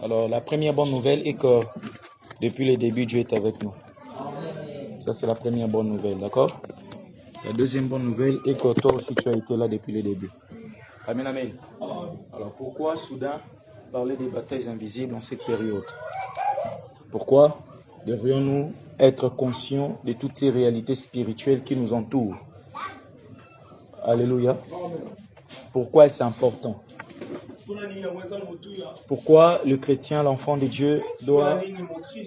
Alors, la première bonne nouvelle est que depuis le début, Dieu est avec nous. Ça, c'est la première bonne nouvelle, d'accord? La deuxième bonne nouvelle est que toi aussi, tu as été là depuis le début. Amen, amen. Alors, pourquoi soudain parler des batailles invisibles en cette période? Pourquoi devrions-nous être conscients de toutes ces réalités spirituelles qui nous entourent? Alléluia. Pourquoi est-ce important? Pourquoi le chrétien, l'enfant de Dieu, doit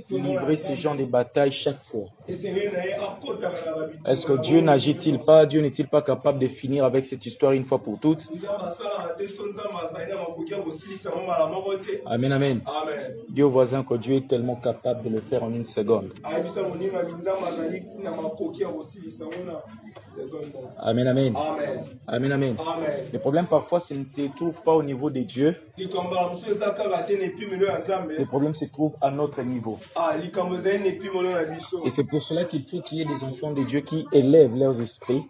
livrer ce genre de batailles chaque fois? Est-ce que Dieu n'agit-il pas, Dieu n'est-il pas capable de finir avec cette histoire une fois pour toutes? Amen, amen. Dis au voisin que Dieu est tellement capable de le faire en une seconde. Amen, amen. Amen, amen. Le problème parfois, ce ne se trouve pas au niveau de Dieu. Le problème se trouve à notre niveau. Et c'est pour cela qu'il faut qu'il y ait des enfants de Dieu qui élèvent leurs esprits,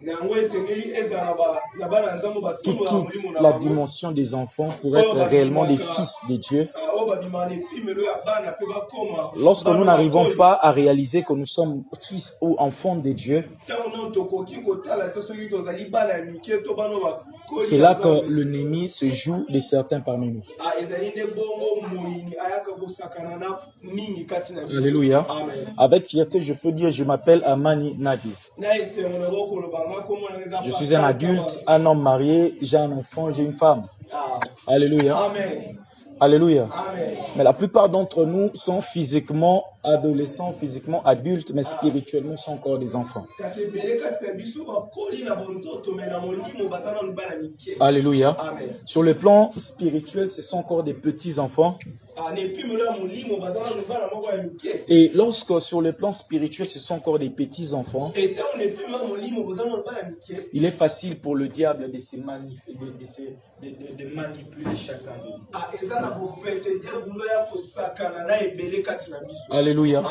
qui quittent la dimension des enfants pour être réellement des fils de Dieu. Lorsque nous n'arrivons pas à réaliser que nous sommes fils ou enfants de Dieu, c'est là que l'ennemi se joue de certains parmi nous. Alléluia. Avec fierté, je peux dire, je m'appelle Amani Nadi. Je suis un adulte, un homme marié, j'ai un enfant, j'ai une femme. Alléluia. Alléluia. Mais la plupart d'entre nous sont physiquement adolescents, physiquement adultes, mais spirituellement sont encore des enfants. Alléluia. Sur le plan spirituel, ce sont encore des petits enfants. Et lorsque sur le plan spirituel, ce sont encore des petits enfants, il est facile pour le diable de manipuler chacun de nous. Alléluia.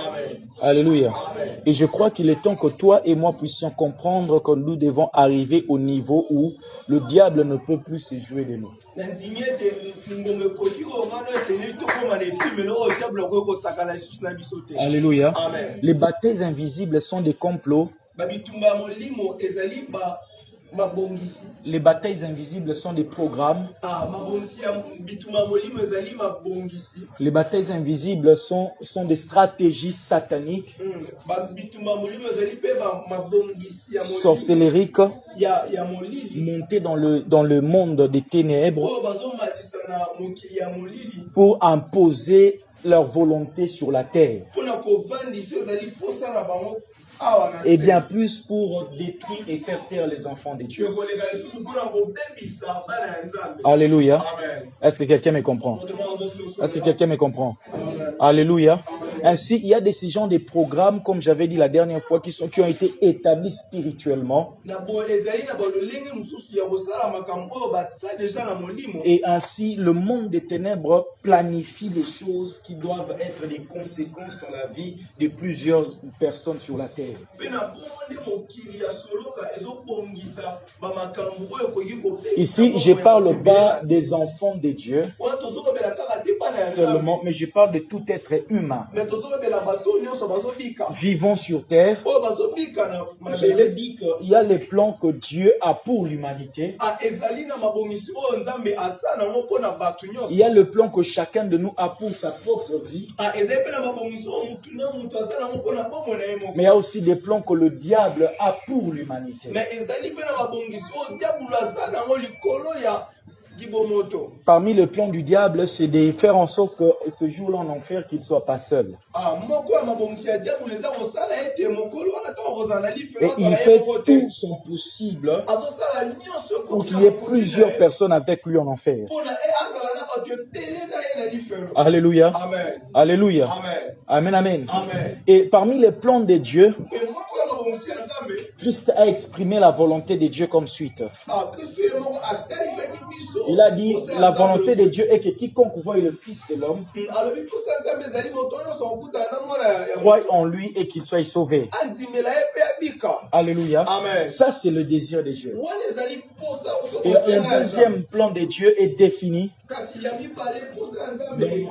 Alléluia. Et je crois qu'il est temps que toi et moi puissions comprendre que nous devons arriver au niveau où le diable ne peut plus se jouer de nous. Alléluia. Les batailles invisibles sont des complots. Les batailles invisibles sont des programmes. Les batailles invisibles sont des stratégies sataniques, sorcellériques, montées dans le monde des ténèbres pour imposer leur volonté sur la terre. Et bien plus pour détruire et faire taire les enfants de Dieu. Alléluia. Est-ce que quelqu'un me comprend? Est-ce que quelqu'un me comprend? Alléluia. Ainsi, il y a ces genres de programmes, comme j'avais dit la dernière fois, qui ont été établis spirituellement. Et ainsi, le monde des ténèbres planifie les choses qui doivent être des conséquences dans la vie de plusieurs personnes sur la terre. Ici, je ne parle pas des enfants de Dieu seulement, mais je parle de tout être humain vivant sur terre. Je vais dire qu'il y a les plans que Dieu a pour l'humanité. Il y a le plan que chacun de nous a pour sa propre vie. Mais il y a aussi des plans que le diable a pour l'humanité. Parmi les plans du diable, c'est de faire en sorte que ce jour-là en enfer, qu'il ne soit pas seul. Et il fait tout son possible pour qu'il y ait plusieurs personnes avec lui en enfer. Alléluia. Amen. Alléluia. Amen. Amen. Amen. Et parmi les plans de Dieu, Christ a exprimé la volonté de Dieu comme suite. Il a dit, la volonté de Dieu est que quiconque voie le Fils de l'homme croit en lui et qu'il soit sauvé. Alléluia. Amen. Ça, c'est le désir de Dieu. Et un deuxième plan de Dieu est défini dans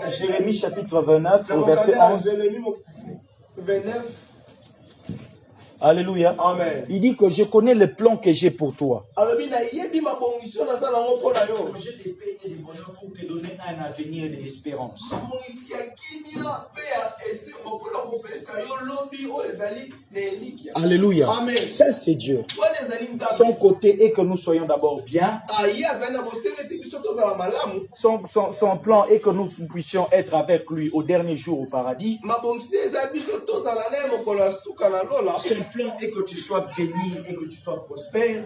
Jérémie chapitre 29, au verset 11. Alléluia. Amen. Il dit que je connais le plan que j'ai pour toi. Projet de paix et de bonheur pour te donner un avenir et de l'espérance. Alléluia. Amen. Ça, c'est Dieu. Son côté est que nous soyons d'abord bien. Son plan est que nous puissions être avec lui au dernier jour au paradis. Son plan est que tu sois béni et que tu sois prospère.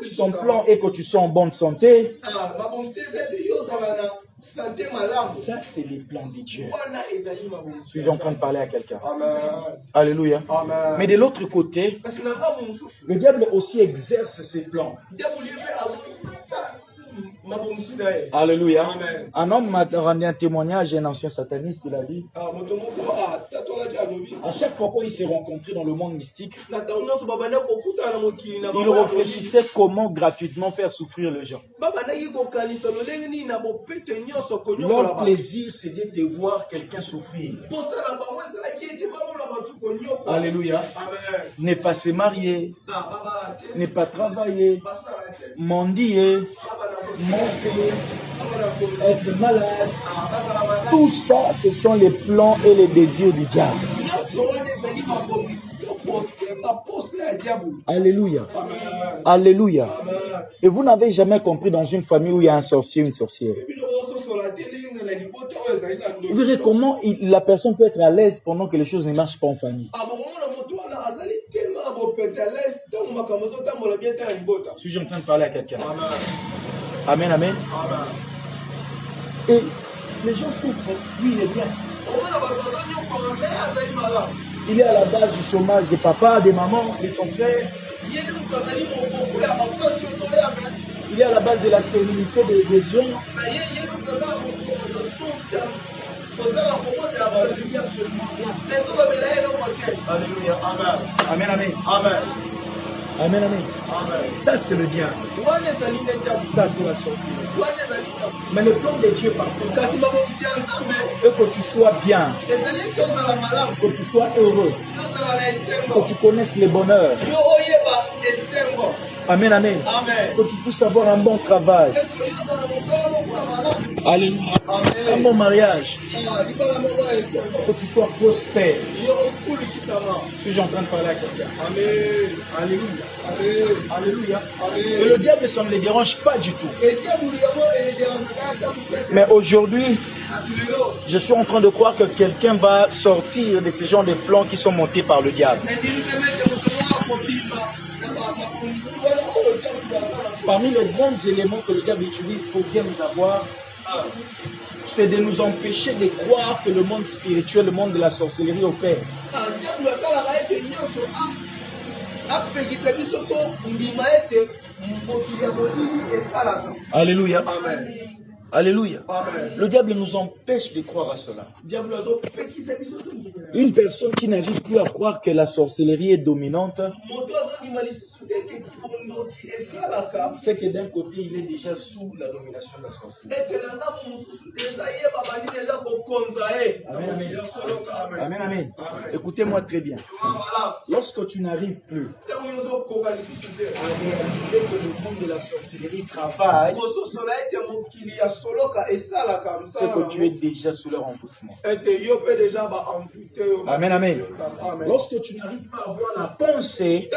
Son plan est que tu sois en bonne santé. Ça, c'est les plans de Dieu. Suis-je en train de parler à quelqu'un? Alléluia. Amen. Mais de l'autre côté, le diable aussi exerce ses plans. Alléluia. Amen. Un homme m'a rendu un témoignage, un ancien sataniste, il a dit, à chaque fois qu'il s'est rencontré dans le monde mystique, il réfléchissait comment gratuitement faire souffrir les gens. Leur plaisir, c'est de te voir quelqu'un souffrir. Alléluia. Ne pas se marier, ne pas travailler, mendier, monter, être malade. Tout ça, ce sont les plans et les désirs du diable. Alléluia. Alléluia. Et vous n'avez jamais compris dans une famille où il y a un sorcier ou une sorcière. Vous verrez comment la personne peut être à l'aise pendant que les choses ne marchent pas en famille. Suis-je en train de parler à quelqu'un? Amen, amen. Et les gens souffrent. Lui, il est bien. Il est à la base du chômage des papas, des mamans, de son frère. Il est à la base de la stérilité des gens. Alléluia. Amen, amen. Amen. Amen, amen. Amen. Ça, c'est le diable. Ça, c'est la sorcellerie. Mais le plan de Dieu, par contre, est que tu sois bien, que tu sois heureux, que tu connaisses le bonheur. Amen, amen. Amen. Que tu puisses avoir un bon travail. Alléluia. Un bon mariage. Que tu sois prospère. Suis-je en train de parler à quelqu'un? Amen. Alléluia. Amen. Alléluia. Amen. Et le diable, ça ne les dérange pas du tout. Mais aujourd'hui, je suis en train de croire que quelqu'un va sortir de ces genres de plans qui sont montés par le diable. Parmi les grands éléments que le diable utilise pour bien nous avoir, c'est de nous empêcher de croire que le monde spirituel, le monde de la sorcellerie opère. Alléluia. Amen. Alléluia. Amen. Le diable nous empêche de croire à cela. Une personne qui n'arrive plus à croire que la sorcellerie est dominante, c'est que d'un côté, il est déjà sous la domination de la sorcellerie. Amen, amen. Écoutez-moi très bien. Lorsque tu n'arrives plus à réaliser que le monde de la sorcellerie travaille, c'est que tu es déjà sous leur envoûtement. Amen, amen. Lorsque tu n'arrives pas à avoir la pensée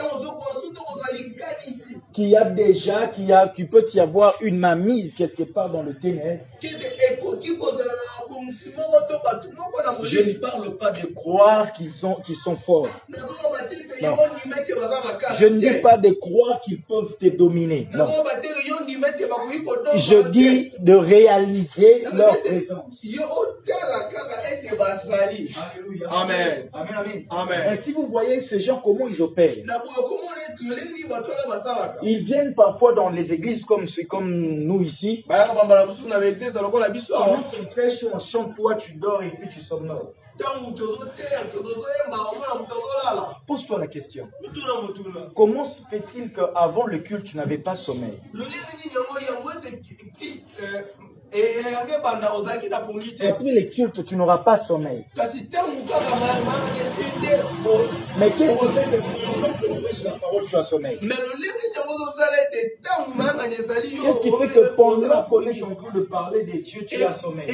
qu'il y a déjà, qu'il peut y avoir une mainmise quelque part dans le ténèbre, Je ne parle pas de croire qu'ils sont forts. Non. Je ne dis pas de croire qu'ils peuvent te dominer. Non. Je dis de réaliser leur présence. Amen. Amen. Amen. Et si vous voyez ces gens, comment ils opèrent. Ils viennent parfois dans les églises comme nous ici. Quand on prêche, on chante, toi tu dors et puis tu somnoles. Pose-toi la question. Comment se fait-il qu'avant le culte, tu n'avais pas sommeil? Et puis les cultes, tu n'auras pas sommeil. Mais qu'est-ce qui fait que quand tu prêches la parole, tu as sommeil? Qu'est-ce qui fait que pendant qu'on est en train de parler de Dieu, tu as sommeil?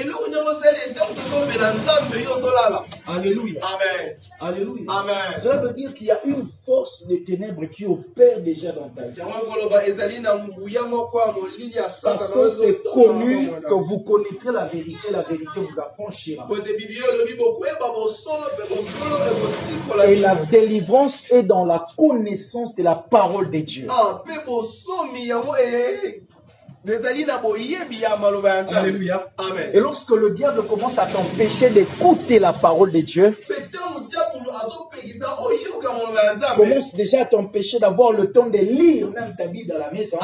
Alléluia. Amen. Alléluia. Amen. Cela veut dire qu'il y a une force des ténèbres qui opère déjà dans ta vie. Parce que c'est connu que vous connaîtrez la vérité vous affranchira. Et la délivrance est dans la connaissance de la parole de Dieu. Alléluia. Amen. Et lorsque le diable commence à t'empêcher d'écouter la parole de Dieu, commence déjà à t'empêcher d'avoir le temps de lire même ta Bible à la maison.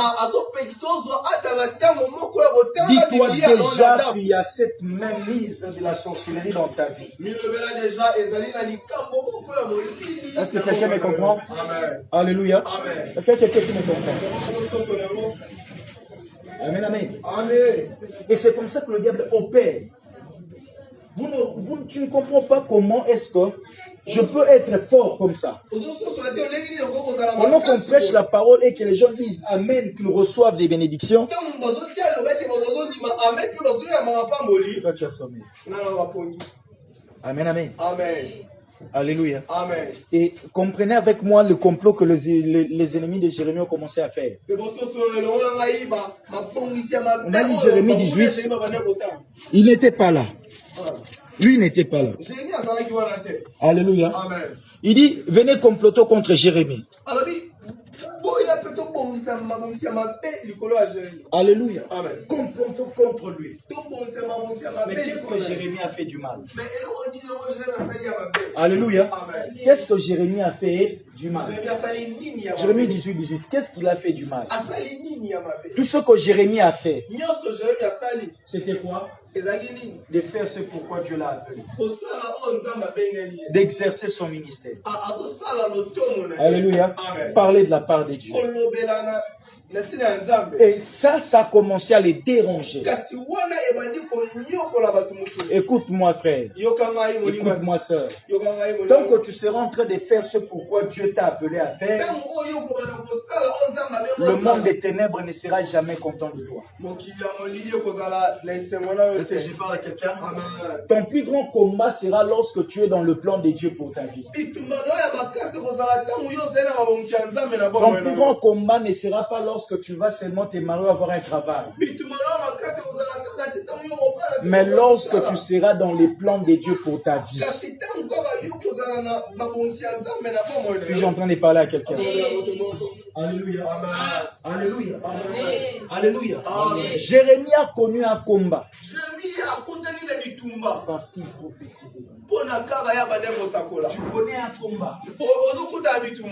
Dis-toi déjà qu'il y a cette même mise de la sorcellerie dans ta vie. Est-ce que quelqu'un me comprend? Amen. Alléluia. Amen. Est-ce que quelqu'un qui me comprend? Amen, amen. Amen. Et c'est comme ça que le diable opère. Tu ne comprends pas comment est-ce que je peux être fort comme ça. Pendant qu'on prêche la parole et que les gens disent Amen, qu'ils reçoivent des bénédictions, toi tu as sommeil. Amen, amen. Amen. Alléluia. Amen. Et comprenez avec moi le complot que les ennemis de Jérémie ont commencé à faire. On a lu Jérémie 18. Il n'était pas là. Lui n'était pas là. Alléluia. Amen. Il dit, venez comploter contre Jérémie. Alléluia. Amen. Complotons contre lui. Mais qu'est-ce que Jérémie a fait du mal? Alléluia. Amen. Qu'est-ce que Jérémie a fait du mal? Jérémie 18, 18. Qu'est-ce qu'il a fait du mal? Tout ce que Jérémie a fait, c'était quoi? De faire ce pourquoi Dieu l'a appelé. D'exercer son ministère. Alléluia. Amen. Parler de la part de Dieu. Et ça a commencé à les déranger. Écoute-moi, frère. Écoute-moi, soeur. Tant que tu seras en train de faire ce pourquoi Dieu t'a appelé à faire, le monde des ténèbres ne sera jamais content de toi. Est-ce que je parle à quelqu'un? Ton plus grand combat sera lorsque tu es dans le plan de Dieu pour ta vie. Ton plus grand combat ne sera pas lorsque tu vas seulement te marier, avoir un travail. Mais lorsque tu seras dans les plans de Dieu pour ta vie. Suis-je en train de parler à quelqu'un? Alléluia. Alléluia. Alléluia. Jérémie a connu un combat. Parce qu'il prophétisait. Tu connais un combat.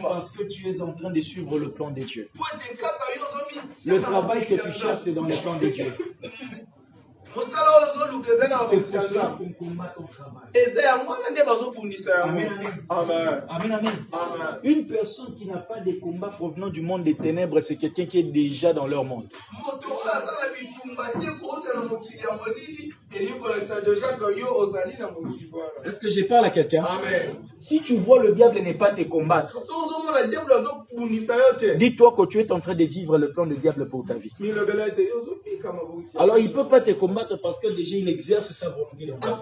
Parce que tu es en train de suivre le plan de Dieu. Le travail que tu cherches, c'est dans le plan de Dieu. C'est pour ça qu'on combat ton travail. Amen, amen. Amen, amen. Une personne qui n'a pas de combat provenant du monde des ténèbres, c'est quelqu'un qui est déjà dans leur monde. Est-ce que je parle à quelqu'un? Amen. Si tu vois le diable ne pas te combattre, dis-toi que tu es en train de vivre le plan du diable pour ta vie. Alors il ne peut pas te combattre parce que déjà il exerce sa volonté dans ta vie.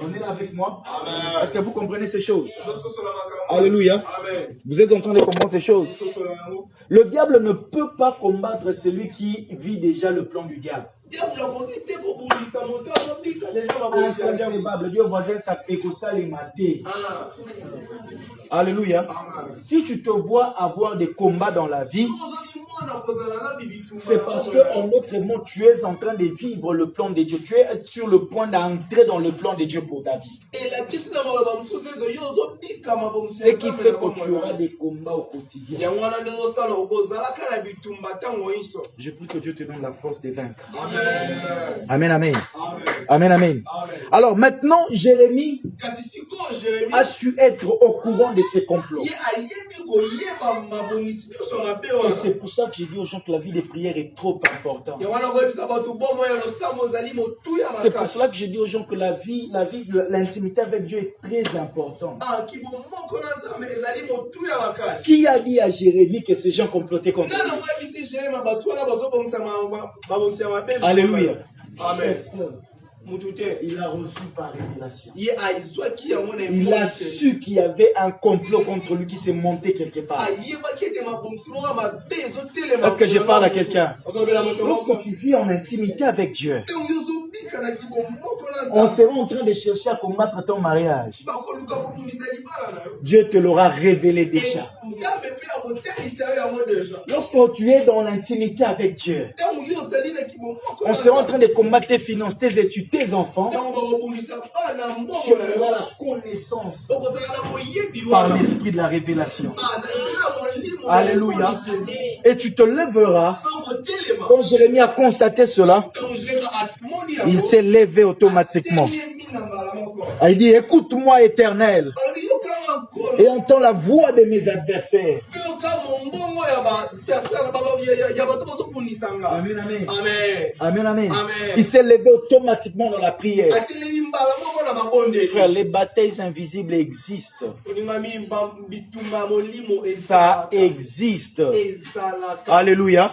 On est là avec moi. Est-ce que vous comprenez ces choses? Alléluia. Vous êtes en train de comprendre ces choses. Le diable ne peut pas combattre celui qui vit déjà le plan du diable. Dieu voisin, ça peut que ça les mater. Alléluia. Si tu te vois avoir des combats dans la vie, c'est parce qu'en autre mot, tu es en train de vivre le plan de Dieu. Tu es sur le point d'entrer dans le plan de Dieu pour ta vie. Ce qui fait que tu auras des combats au quotidien. Je prie que Dieu te donne la force de vaincre. Amen, amen. Amen, amen. Alors maintenant, Jérémie a su être au courant de ces complots. Et c'est pour ça que j'ai dit aux gens que la vie de prière est trop importante. C'est pour cela que j'ai dit aux gens que l'intimité avec Dieu est très importante. Qui a dit à Jérémie que ces gens complotaient contre lui? Alléluia. Amen. Il a reçu par révélation. Il a su qu'il y avait un complot contre lui qui s'est monté quelque part. Est-ce que je parle à quelqu'un? Lorsque tu vis en intimité avec Dieu, on sera en train de chercher à combattre ton mariage. Dieu te l'aura révélé déjà. Lorsque tu es dans l'intimité avec Dieu, on sera en train de combattre tes finances, tes études, tes enfants. Tu auras la connaissance par l'esprit de la révélation. Alléluia. Et tu te lèveras. Quand Jérémie a constaté cela, il s'est levé automatiquement. Il dit, écoute-moi, Éternel, et entends la voix de mes adversaires. Amen, amen. Amen, amen. Il s'est levé automatiquement dans la prière. Frère, les batailles invisibles existent. Ça existe. Alléluia.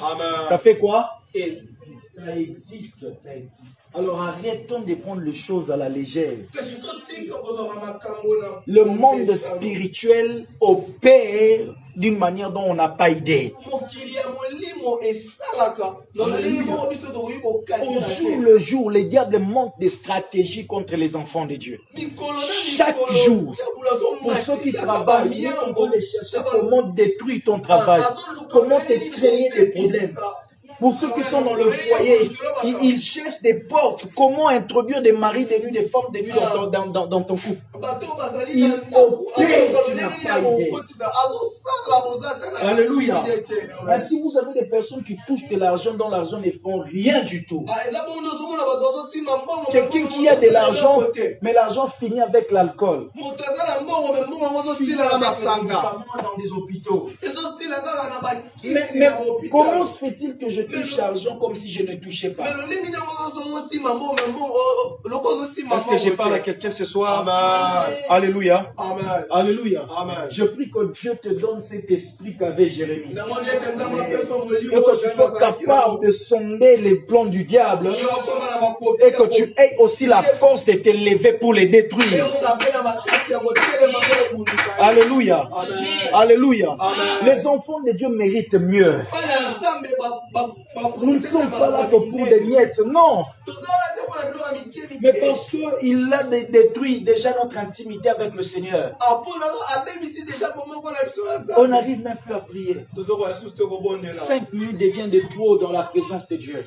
Ça fait quoi? Ça existe. Alors arrêtons de prendre les choses à la légère. Le monde spirituel opère d'une manière dont on n'a pas idée. Au jour le jour, les diables montent des stratégies contre les enfants de Dieu. Chaque jour, pour ceux qui travaillent, ils sont en train de chercher comment détruire ton travail, comment te créer des problèmes. Pour ceux qui sont dans le foyer, ils cherchent des portes. Comment introduire des maris de nuit, des femmes de nuit dans ton couple. Ils opèrent, tu n'as pas idée. Alléluia. Mais si vous avez des personnes qui touchent de l'argent dont l'argent ne font rien du tout. Quelqu'un qui a de l'argent, mais l'argent finit avec l'alcool. Dans des hôpitaux. Mais comment se fait-il que je touche l'argent comme si je ne touchais pas? Est-ce que je parle à quelqu'un ce soir? Amen. Alléluia. Amen. Alléluia. Amen. Je prie que Dieu te donne cet esprit qu'avait Jérémie. Et que tu sois capable de sonder les plans du diable. Et que tu aies aussi la force de te lever pour les détruire. Alléluia. Amen. Alléluia. Amen. Les enfants de Dieu méritent mieux. Nous ne sommes pas là que pour des miettes, non. Mais parce qu'il a détruit déjà notre intimité avec le Seigneur. On n'arrive même plus à prier. 5 minutes devient de trop dans la présence de Dieu.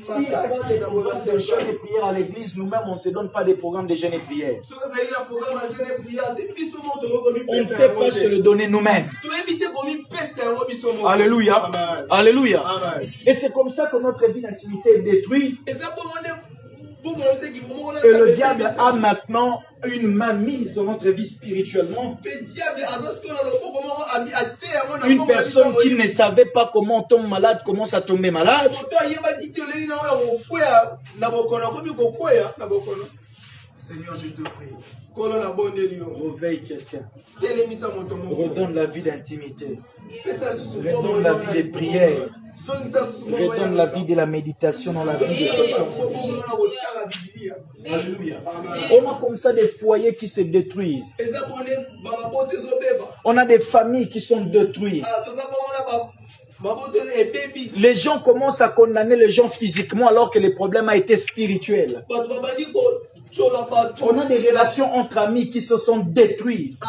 Si avant des programmes de jeûne et prière à l'église, nous-mêmes on ne se donne pas des programmes de jeûne et prière. On ne sait pas se le donner nous-mêmes. Alléluia. Amen. Alléluia. Amen. Et c'est comme ça que notre vie d'intimité est détruite. Et le diable a maintenant une mainmise dans notre vie spirituellement. Une personne qui ne savait pas comment on tombe malade commence à tomber malade. Seigneur, je te prie. Kolo na bonde liyo. Réveille quelqu'un. Telemisa moto moko. Redonne la vie d'intimité. Pesa susu Redonne la vie de prière. Songisa susu moko. Redonne la vie de la méditation dans la vie de quelqu'un. Alléluia. On a comme ça des foyers qui se détruisent. On a des familles qui sont détruites. Les gens commencent à condamner les gens physiquement alors que le problème a été spirituel. On a des relations entre amis qui se sont détruites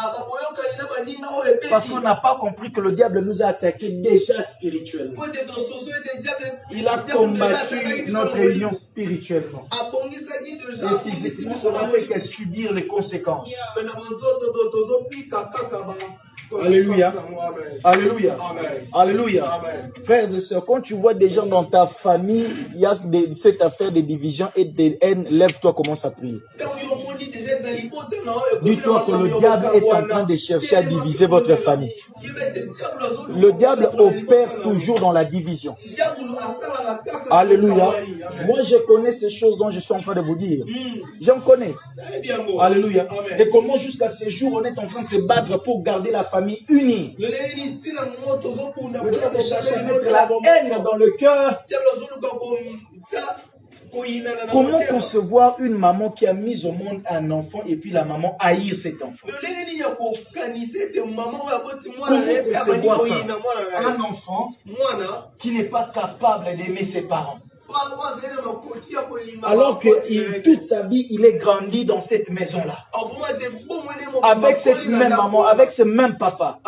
parce qu'on n'a pas compris que le diable nous a attaqués déjà spirituellement. Il a combattu notre union spirituellement. Et physiquement, on n'a fait que subir les conséquences. Alléluia. Alléluia. Alléluia. Frères et sœurs, quand tu vois des gens dans ta famille, il y a cette affaire de division et de haine, lève-toi, commence à prier. Dis-toi que le diable est en train de chercher à diviser votre famille. Le diable opère toujours dans la division. Alléluia. Moi, je connais ces choses dont je suis en train de vous dire. J'en connais. Alléluia. Et comment jusqu'à ce jour, on est en train de se battre pour garder la famille unie. Le diable cherche à mettre la haine dans le cœur. Comment concevoir une maman qui a mis au monde un enfant et puis la maman haïr cet enfant? Comment concevoir ça? Un enfant qui n'est pas capable d'aimer ses parents. Alors que toute sa vie, il est grandi dans cette maison-là. Avec cette même maman, avec ce même papa.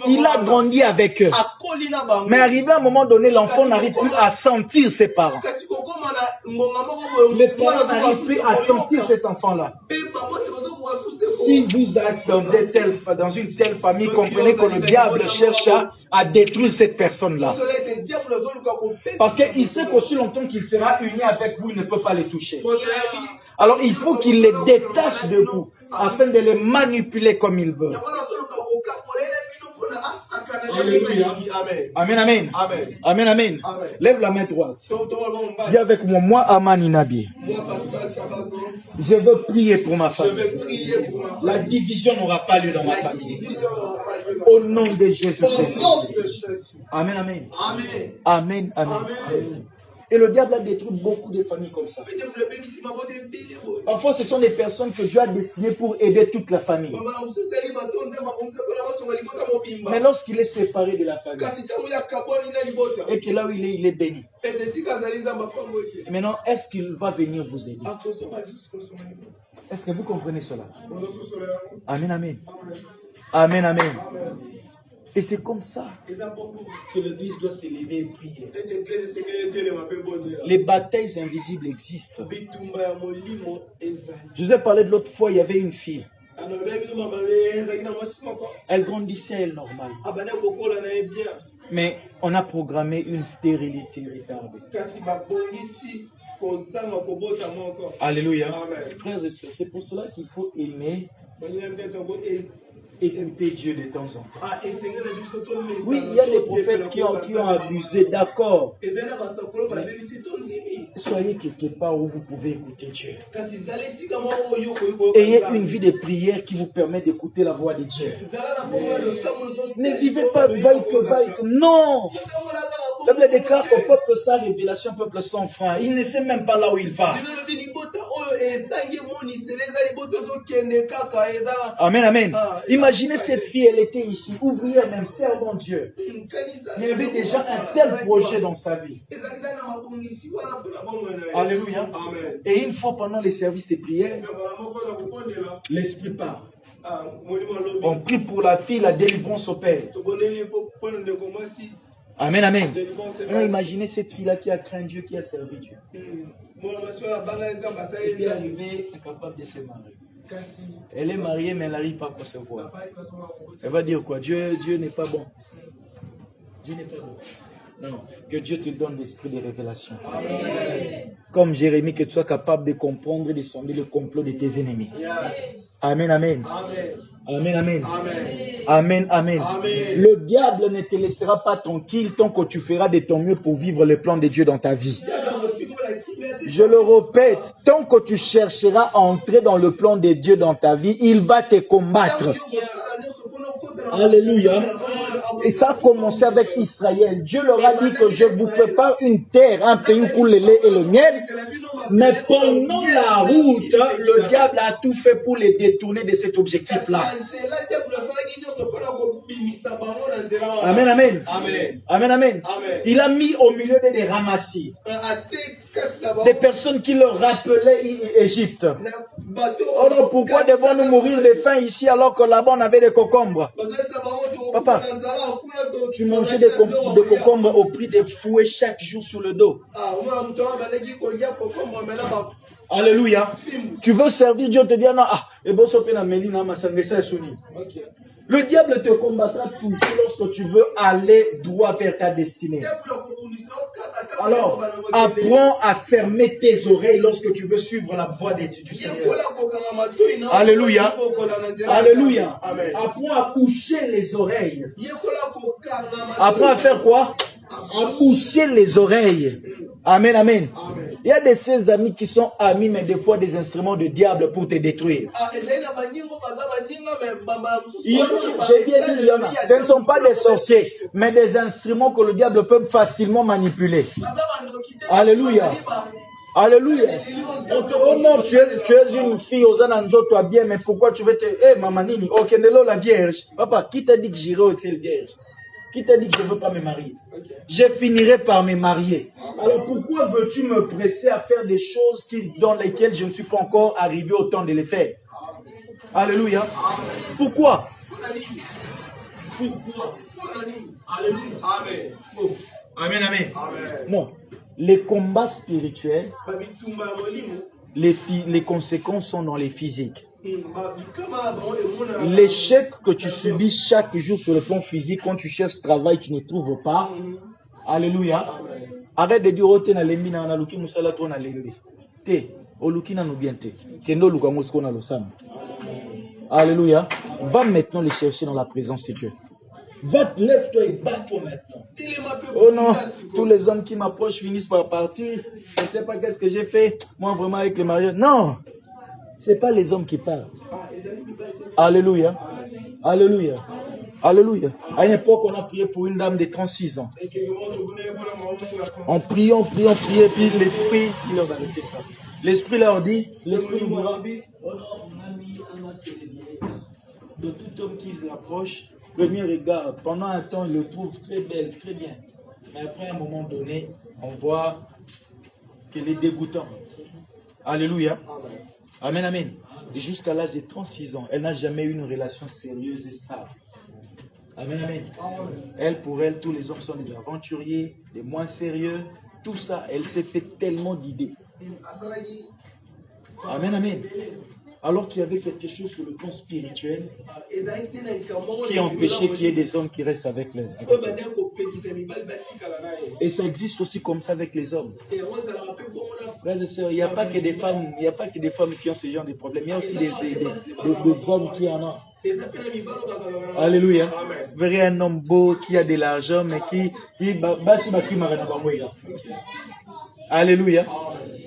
Il a grandi avec eux. Mais arrivé à un moment donné, l'enfant n'arrive plus à sentir ses parents. Les parents n'arrivent plus à sentir cet enfant-là. Si vous êtes dans une telle famille, comprenez que le diable cherche à détruire cette personne-là. Parce qu'il sait qu'aussi longtemps qu'il sera uni avec vous, il ne peut pas les toucher. Alors il faut qu'il les détache de vous, afin de les manipuler comme il veut. Alléluia. Amen, amen. Amen, amen. Lève la main droite. Viens avec moi. Moi, Amani Nabi. Je veux prier pour ma famille. La division n'aura pas lieu dans ma famille. Au nom de Jésus-Christ. Amen, amen. Amen, amen. Et le diable a détruit beaucoup de familles comme ça. Parfois, ce sont des personnes que Dieu a destinées pour aider toute la famille. Mais lorsqu'il est séparé de la famille, et que là où il est béni. Et maintenant, est-ce qu'il va venir vous aider? Est-ce que vous comprenez cela? Amen, amen. Amen, amen. Et c'est comme ça que l'Église doit s'élever et prier. Les batailles invisibles existent. Je vous ai parlé de l'autre fois, il y avait une fille. Elle grandissait, elle, normale. Mais on a programmé une stérilité retardée. Alléluia. Frères et sœurs, c'est pour cela qu'il faut aimer. Écouter Dieu de temps en temps. Oui, il y a des prophètes qui ont abusé, d'accord. Soyez quelque part où vous pouvez écouter Dieu. Ayez une vie de prière qui vous permet d'écouter la voix de Dieu. Ne vivez pas vaille que. Non! La Bible déclare qu'au peuple sans révélation, peuple sans frein. Il ne sait même pas là où il va. Amen, amen. Imaginez cette fille, elle était ici, ouvrière même, servant Dieu. Il y avait déjà un tel projet dans sa vie. Alléluia. Et une fois pendant les services de prière, l'Esprit part. On prie pour la fille, la délivrance opère. Amen, amen. Alors, imaginez cette fille-là qui a craint Dieu, qui a servi Dieu. Et puis arrivée, incapable de se marier. Elle est mariée, mais elle n'arrive pas à concevoir. Elle va dire quoi? Dieu n'est pas bon. Dieu n'est pas bon. Non, que Dieu te donne l'esprit de révélation. Amen. Comme Jérémie, que tu sois capable de comprendre et de sonder le complot de tes ennemis. Yes. Amen, amen. Amen. Amen, amen. Amen, amen. Amen. Le diable ne te laissera pas tranquille tant que tu feras de ton mieux pour vivre le plan de Dieu dans ta vie. Je le répète, tant que tu chercheras à entrer dans le plan de Dieu dans ta vie, il va te combattre. Alléluia. Et ça a commencé avec Israël. Dieu leur a dit que je vous prépare une terre, un pays où le lait et le miel. Mais pendant la route, le diable a tout fait pour les détourner de cet objectif-là. Amen, amen. Amen, amen. Il a mis au milieu des ramassis. Des personnes qui leur rappelaient Égypte. Oh non, pourquoi devons-nous mourir de faim ici alors que là-bas on avait des concombres? Papa, tu mangeais des concombres au prix des fouets chaque jour sur le dos. Alléluia. Tu veux servir Dieu, te dit non, le diable te combattra toujours lorsque tu veux aller droit vers ta destinée. Alors, apprends à fermer tes oreilles lorsque tu veux suivre la voie du Seigneur. Alléluia. Alléluia. Apprends à boucher les oreilles. Apprends à faire quoi? À boucher les oreilles. Amen, amen. Il y a de ces amis qui sont amis, mais des fois des instruments de diable pour te détruire. Il y en a, j'ai bien dit, il y en a. Ce ne sont pas des sorciers, mais des instruments que le diable peut facilement manipuler. Alléluia. Alléluia. Oh non, tu es une fille, Osananzo, toi bien, mais pourquoi tu veux te... Eh, maman, Nini, ok, Nelo, la vierge. Papa, qui t'a dit que j'irai au ciel vierge? Qui t'a dit que je ne veux pas me marier? Je finirai par me marier. Alors pourquoi veux-tu me presser à faire des choses dans lesquelles je ne suis pas encore arrivé au temps de les faire? Alléluia. Pourquoi? Pourquoi? Alléluia. Amen, amen. Non. Les combats spirituels, les conséquences sont dans les physiques. L'échec que tu subis chaque jour sur le plan physique, quand tu cherches travail, tu ne trouves pas. Alléluia. Arrête de dire, oh, t'es na lembi na luki musala to na lembi. Te, o luki na bien te. Kendo luka musko na losam. Alléluia. Va maintenant les chercher dans la présence de Dieu. Va, lève-toi et bats-toi maintenant. Oh non, tous les hommes qui m'approchent finissent par partir. Je ne sais pas qu'est-ce que j'ai fait. Moi, vraiment, avec le mariage. Non, ce n'est pas les hommes qui parlent. Alléluia. Alléluia. Alléluia. À une époque, on a prié pour une dame de 36 ans. On priait, puis l'esprit, il leur a arrêté ça. L'esprit leur dit, l'esprit nous dit, oh non, mon ami, de tout homme qui l'approche, premier regard, pendant un temps, il le trouve très belle, très bien. Mais après un moment donné, on voit qu'elle est dégoûtante. Alléluia. Amen, amen. Et jusqu'à l'âge de 36 ans, elle n'a jamais eu une relation sérieuse et stable. Amen, amen. Elle, pour elle, tous les hommes sont des aventuriers, des moins sérieux. Tout ça, elle s'est fait tellement d'idées. Amen, amen. Alors qu'il y avait quelque chose sur le plan spirituel qui empêchait qu'il y ait des hommes qui restent avec les. Et ça existe aussi comme ça avec les hommes. Frères et sœurs, il n'y a pas que des femmes, qui ont ce genre de problèmes. Il y a aussi des hommes qui en ont. Alléluia. Vous verrez un homme beau qui a de l'argent, mais qui Alléluia.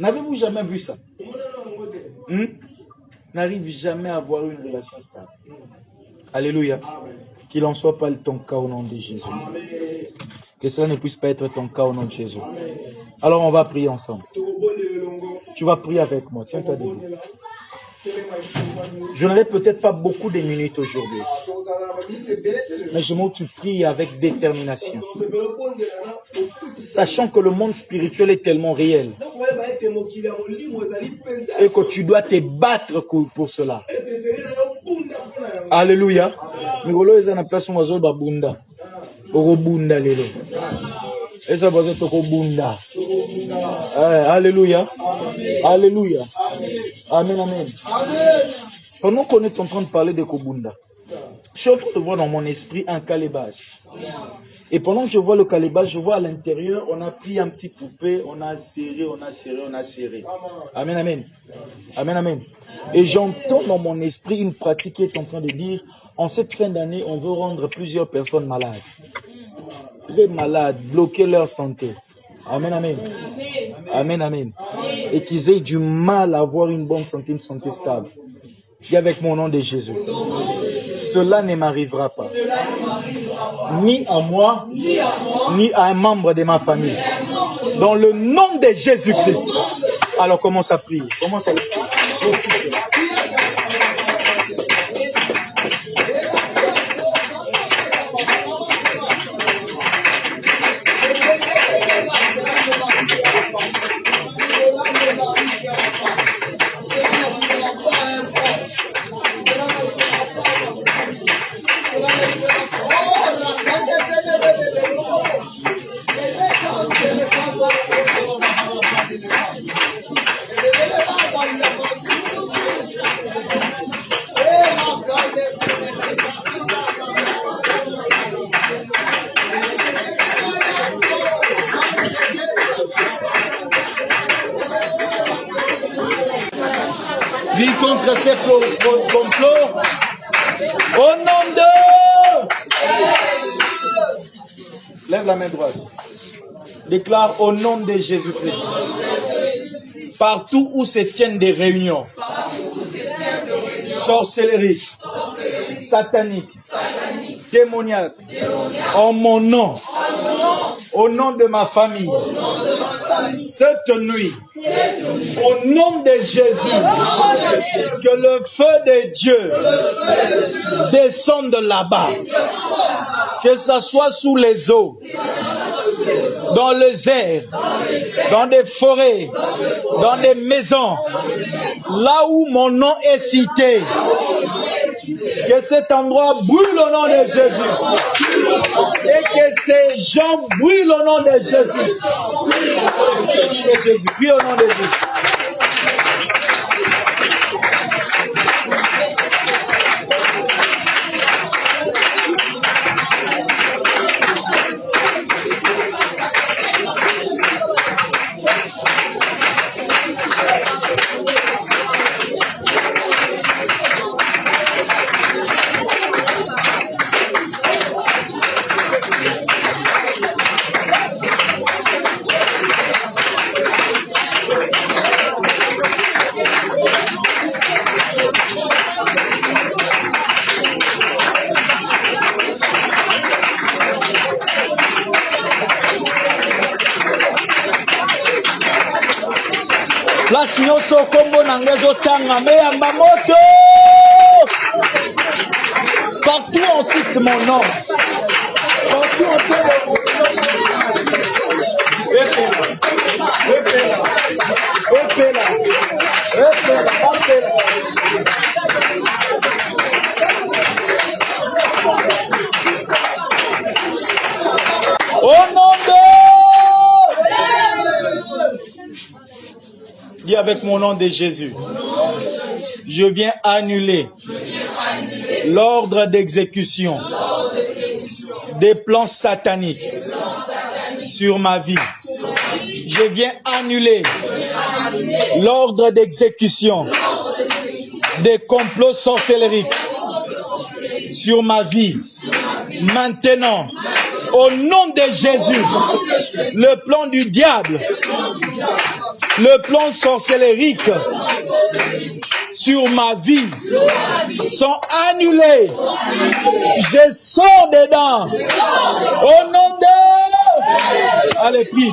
N'avez-vous jamais vu ça? N'arrive jamais à avoir une relation stable. Alléluia. Qu'il n'en soit pas ton cas au nom de Jésus. Que cela ne puisse pas être ton cas au nom de Jésus. Alors on va prier ensemble. Tu vas prier avec moi. Tiens-toi debout. Je n'aurai peut-être pas beaucoup de minutes aujourd'hui. Mais je veux que tu pries avec détermination. Sachant que le monde spirituel est tellement réel. Et que tu dois te battre pour cela. Alléluia. Alléluia. Alléluia. Amen, amen. Pendant qu'on est en train de parler de Kobunda, je suis en train de voir dans mon esprit un calebasse. Et pendant que je vois le calebasse, je vois à l'intérieur, on a pris un petit poupée, on a serré, on a serré, on a serré. Amen, amen. Amen, amen. Et j'entends dans mon esprit une pratique qui est en train de dire, en cette fin d'année, on veut rendre plusieurs personnes malades. Très malades, bloquer leur santé. Amen, amen. Amen, amen. et qu'ils aient du mal à avoir une bonne santé, une santé stable. Dis avec mon nom de Jésus. Cela ne m'arrivera pas. Ni à moi, ni à un membre de ma famille. Dans le nom de Jésus-Christ. Alors commence à prier. Commence à prier. Vie contre ces complots. Au nom de... Lève la main droite. Déclare au nom de Jésus-Christ. Partout où se tiennent des réunions, sorcellerie, satanique, démoniaque, en mon nom, au nom de ma famille, cette nuit, au nom de Jésus, que le feu de Dieu descende là-bas, que ça soit sous les eaux, dans les airs, dans des forêts, dans des maisons, là où mon nom est cité, que cet endroit brûle au nom de Jésus et que ces gens brûlent au nom de Jésus. Prie au nom de Jésus. Place nyoso kombo nangezo tanga meyamba moto. Partout on cite mon nom. Partout on cite mon nom. Au nom de... Dis avec mon nom de Jésus. Je viens annuler l'ordre d'exécution des plans sataniques sur ma vie. Je viens annuler l'ordre d'exécution des complots sorcelleriques sur ma vie. Maintenant, au nom de Jésus, le plan du diable, le plan sorcellerique sur ma vie sont annulés. Je sors dedans. Au nom de... Allez, prie.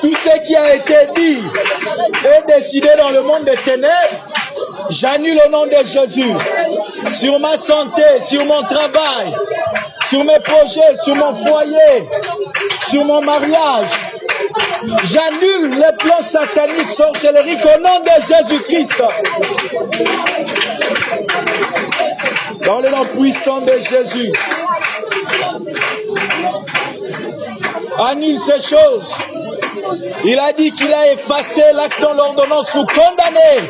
Tout ce qui a été dit et décidé dans le monde des ténèbres, j'annule au nom de Jésus. Sur ma santé, sur mon travail, sur mes projets, sur mon foyer, sur mon mariage. J'annule les plans sataniques, sorcelleriques au nom de Jésus-Christ. Dans le nom puissant de Jésus. Annule ces choses. Il a dit qu'il a effacé l'acte dans l'ordonnance pour condamner.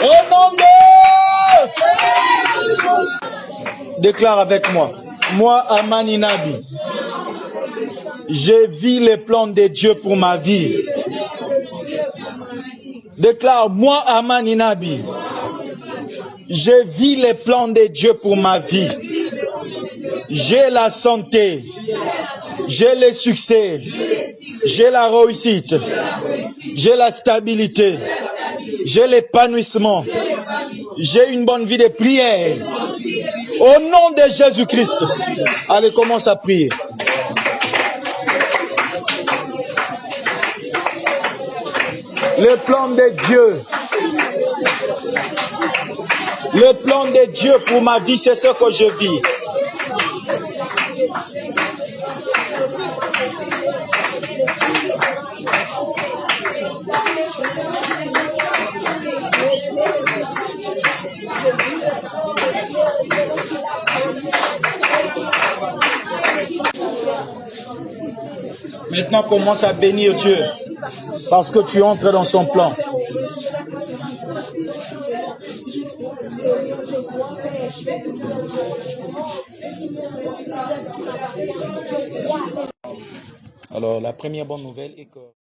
Au nom de... Déclare avec moi. Moi, Amani Nabi, je vis les plans de Dieu pour ma vie. Déclare, moi, Amani Nabi, je vis les plans de Dieu pour ma vie. J'ai la santé, j'ai le succès, j'ai la réussite, j'ai la stabilité, j'ai l'épanouissement, j'ai une bonne vie de prière. Au nom de Jésus-Christ, allez, commence à prier. Le plan de Dieu. Le plan de Dieu pour ma vie, c'est ce que je vis. Maintenant, commence à bénir Dieu parce que tu entres dans son plan. Alors, la première bonne nouvelle est que...